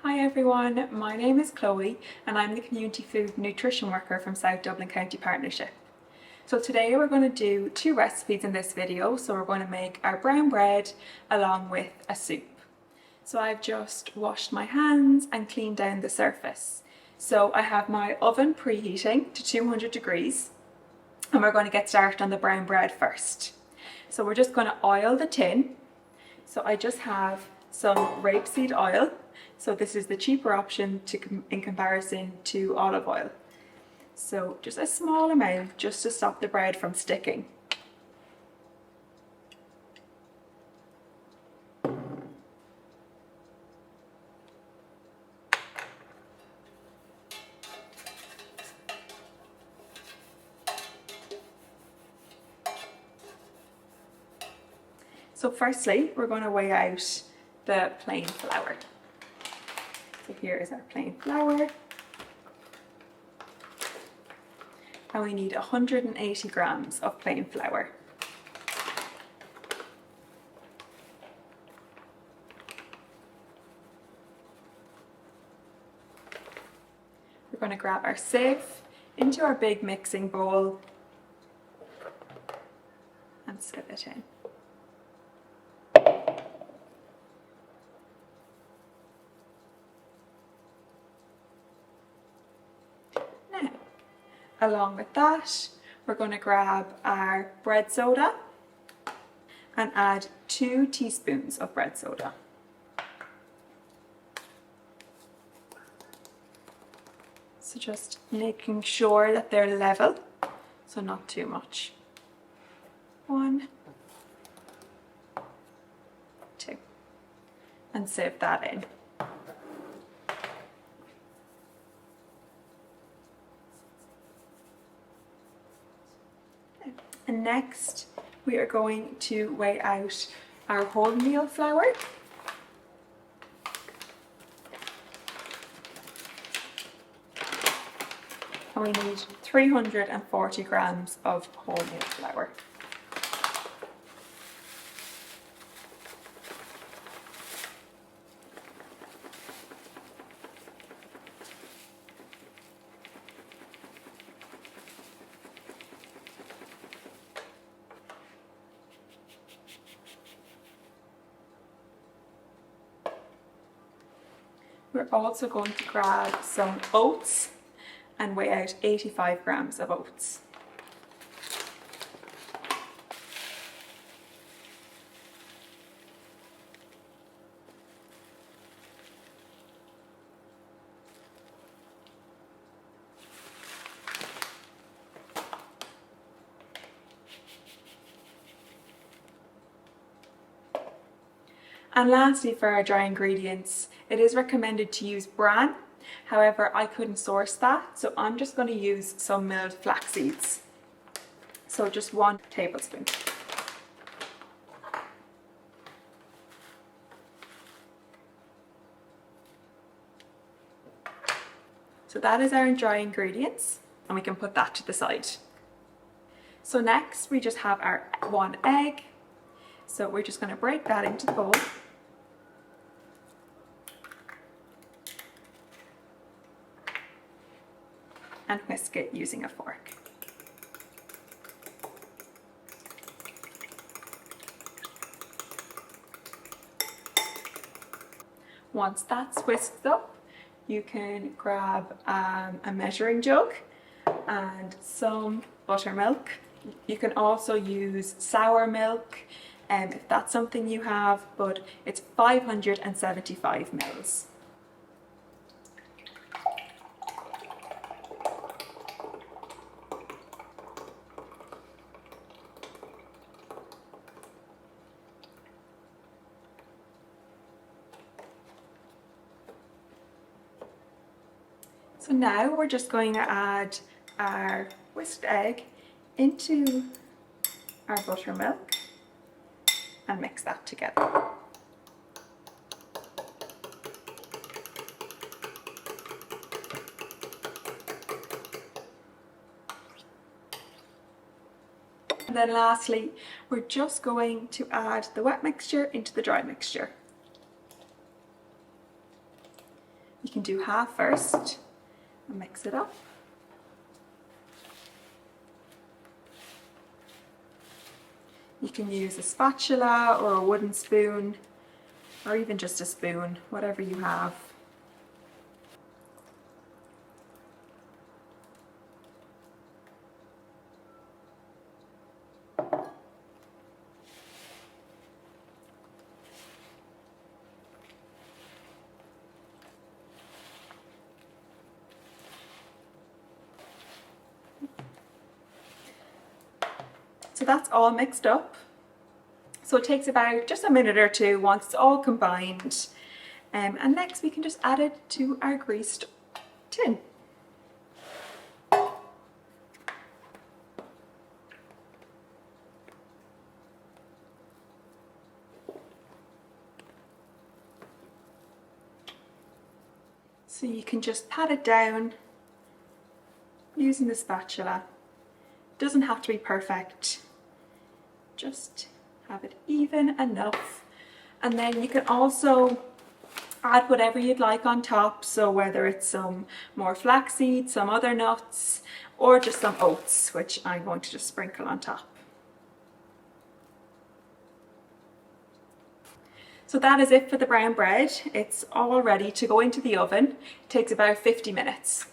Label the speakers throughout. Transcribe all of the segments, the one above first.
Speaker 1: Hi everyone, my name is Chloe and I'm the Community Food Nutrition Worker from South Dublin County Partnership. So today we're going to do two recipes in this video. So we're going to make our brown bread along with a soup. So I've just washed my hands and cleaned down the surface. So I have my oven preheating to 200 degrees and we're going to get started on the brown bread first. So we're just going to oil the tin. So I just have some rapeseed oil. So this is the cheaper option in comparison to olive oil. So just a small amount just to stop the bread from sticking. So firstly, we're going to weigh out the plain flour. So here is our plain flour. And we need 180 grams of plain flour. We're going to grab our sieve into our big mixing bowl and sieve it in. Now, along with that, we're going to grab our bread soda and add 2 teaspoons of bread soda. So just making sure that they're level, so not too much. 1, 2, and sieve that in. And next we are going to weigh out our wholemeal flour. And we need 340 grams of wholemeal flour. We're also going to grab some oats and weigh out 85 grams of oats. And lastly, for our dry ingredients, it is recommended to use bran. However, I couldn't source that, so I'm just going to use some milled flax seeds. So just 1 tablespoon. So that is our dry ingredients, and we can put that to the side. So next we just have our 1 egg. So we're just going to break that into the bowl. And whisk it using a fork. Once that's whisked up, you can grab a measuring jug and some buttermilk. You can also use sour milk if that's something you have, but it's 575 mils. So now we're just going to add our whisked egg into our buttermilk and mix that together. And then lastly, we're just going to add the wet mixture into the dry mixture. can do half first and mix it up. You can use a spatula or a wooden spoon, or even just a spoon, whatever you have. So that's all mixed up. So it takes about just a minute or two once it's all combined. And next we can just add it to our greased tin. So you can just pat it down using the spatula. Doesn't have to be perfect, just have it even enough. And then you can also add whatever you'd like on top, so whether it's some more flaxseed, some other nuts, or just some oats, which I'm going to just sprinkle on top. So that is it for the brown bread. It's all ready to go into the oven. It takes about 50 minutes.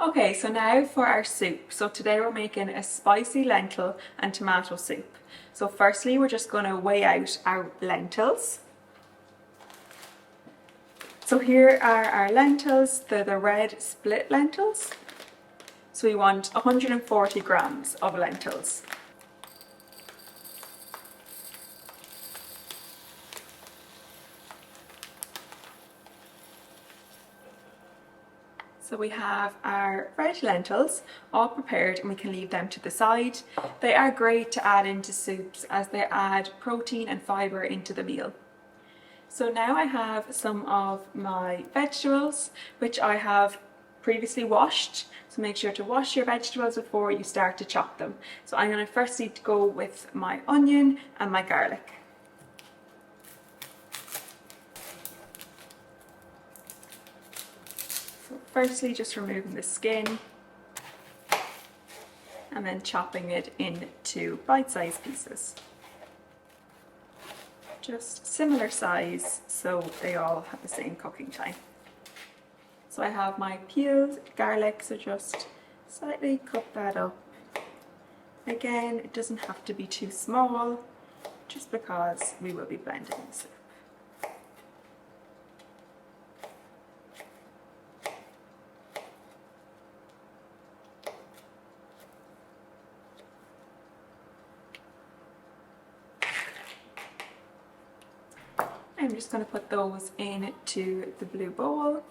Speaker 1: Okay, so now for our soup. So today we're making a spicy lentil and tomato soup. So firstly, we're just going to weigh out our lentils. So here are our lentils. They're the red split lentils. So we want 140 grams of lentils. So we have our red lentils all prepared and we can leave them to the side. They are great to add into soups as they add protein and fibre into the meal. So now I have some of my vegetables, which I have previously washed. So make sure to wash your vegetables before you start to chop them. So I'm going to firstly go with my onion and my garlic. Firstly, just removing the skin and then chopping it into bite-sized pieces. Just similar size so they all have the same cooking time. So I have my peeled garlic, so just slightly cut that up. Again, it doesn't have to be too small, just because we will be blending the soup. I'm just going to put those into the blue bowl.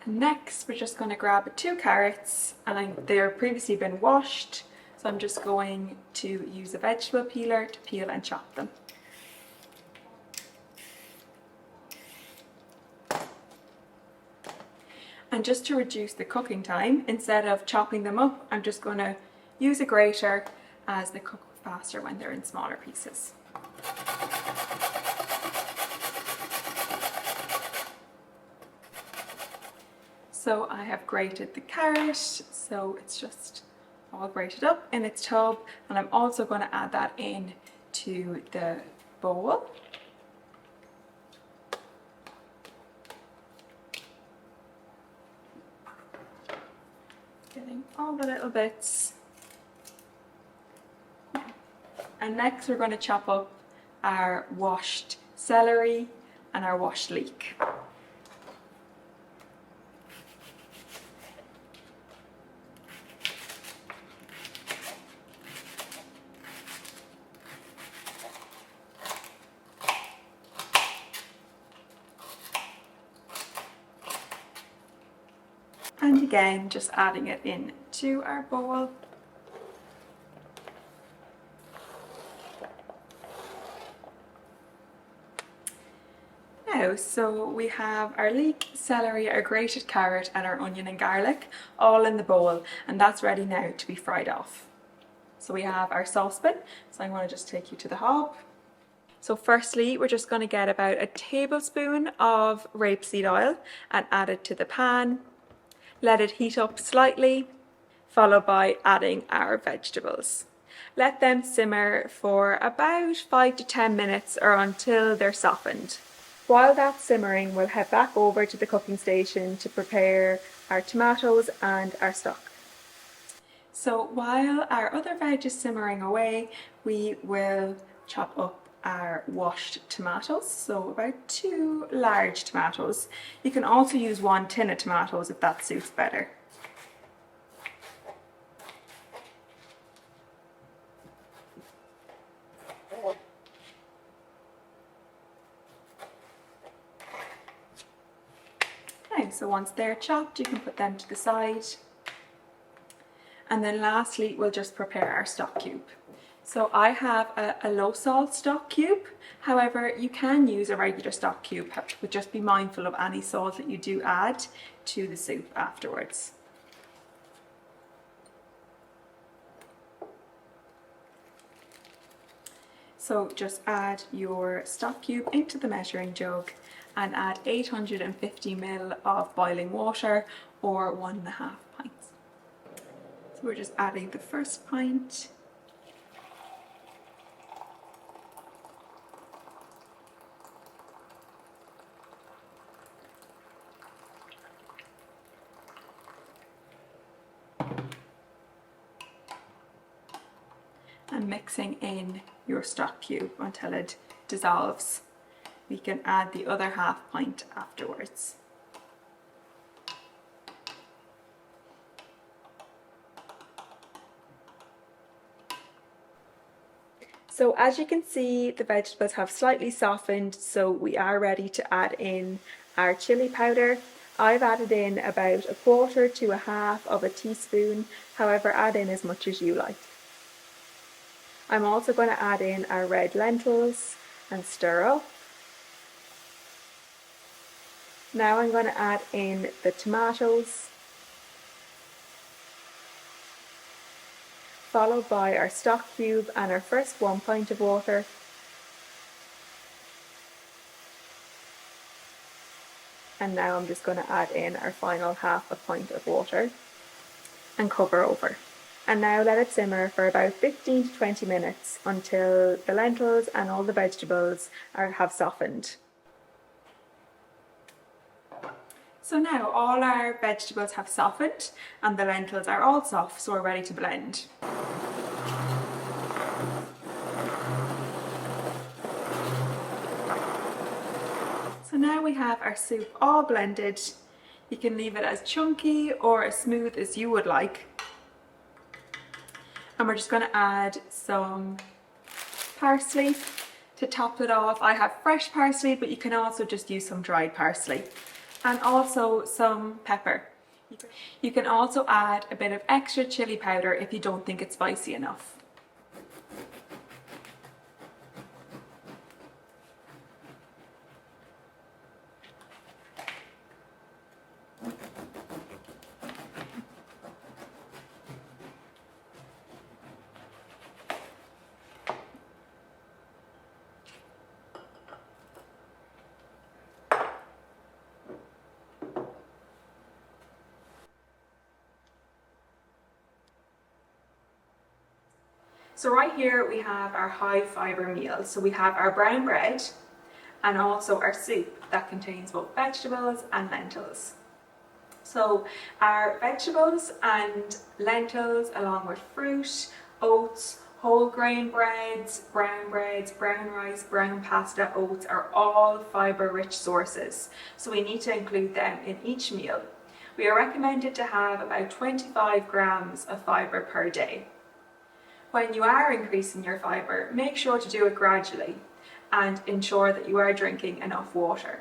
Speaker 1: And next we're just going to grab 2 carrots, and they're previously been washed, so I'm just going to use a vegetable peeler to peel and chop them. And just to reduce the cooking time, instead of chopping them up, I'm just going to use a grater, as they cook faster when they're in smaller pieces. So I have grated the carrot, so it's just all grated up in its tub, and I'm also going to add that in to the bowl. Getting all the little bits. And next we're going to chop up our washed celery and our washed leek. again, just adding it in to our bowl. Now, so we have our leek, celery, our grated carrot and our onion and garlic all in the bowl, and that's ready now to be fried off. So we have our saucepan, so I'm going to just take you to the hob. So firstly, we're just going to get about a tablespoon of rapeseed oil and add it to the pan. Let it heat up slightly, followed by adding our vegetables. Let them simmer for about 5 to 10 minutes or until they're softened. While that's simmering, we'll head back over to the cooking station to prepare our tomatoes and our stock. So while our other veg is simmering away, we will chop up our washed tomatoes, so about 2 large tomatoes. You can also use 1 tin of tomatoes if that suits better. Okay, so once they're chopped, you can put them to the side. And then lastly, we'll just prepare our stock cube. So I have a low salt stock cube. However, you can use a regular stock cube, but just be mindful of any salt that you do add to the soup afterwards. So just add your stock cube into the measuring jug and add 850 ml of boiling water or 1.5 pints. So we're just adding the first pint. And mixing in your stock cube until it dissolves. We can add the other half pint afterwards. So as you can see, the vegetables have slightly softened, so we are ready to add in our chili powder. I've added in about 1/4 to 1/2 of a teaspoon, however add in as much as you like. I'm also going to add in our red lentils and stir up. Now I'm going to add in the tomatoes, followed by our stock cube and our first 1 pint of water. And now I'm just going to add in our final 1/2 pint of water and cover over. And now let it simmer for about 15 to 20 minutes until the lentils and all the vegetables have softened. So now all our vegetables have softened and the lentils are all soft, so we're ready to blend. So now we have our soup all blended. You can leave it as chunky or as smooth as you would like. And we're just going to add some parsley to top it off. I have fresh parsley, but you can also just use some dried parsley. And also some pepper. You can also add a bit of extra chili powder if you don't think it's spicy enough. So right here we have our high fibre meal. So we have our brown bread and also our soup that contains both vegetables and lentils. So our vegetables and lentils along with fruit, oats, whole grain breads, brown rice, brown pasta, oats are all fibre rich sources. So we need to include them in each meal. We are recommended to have about 25 grams of fibre per day. When you are increasing your fibre, make sure to do it gradually and ensure that you are drinking enough water.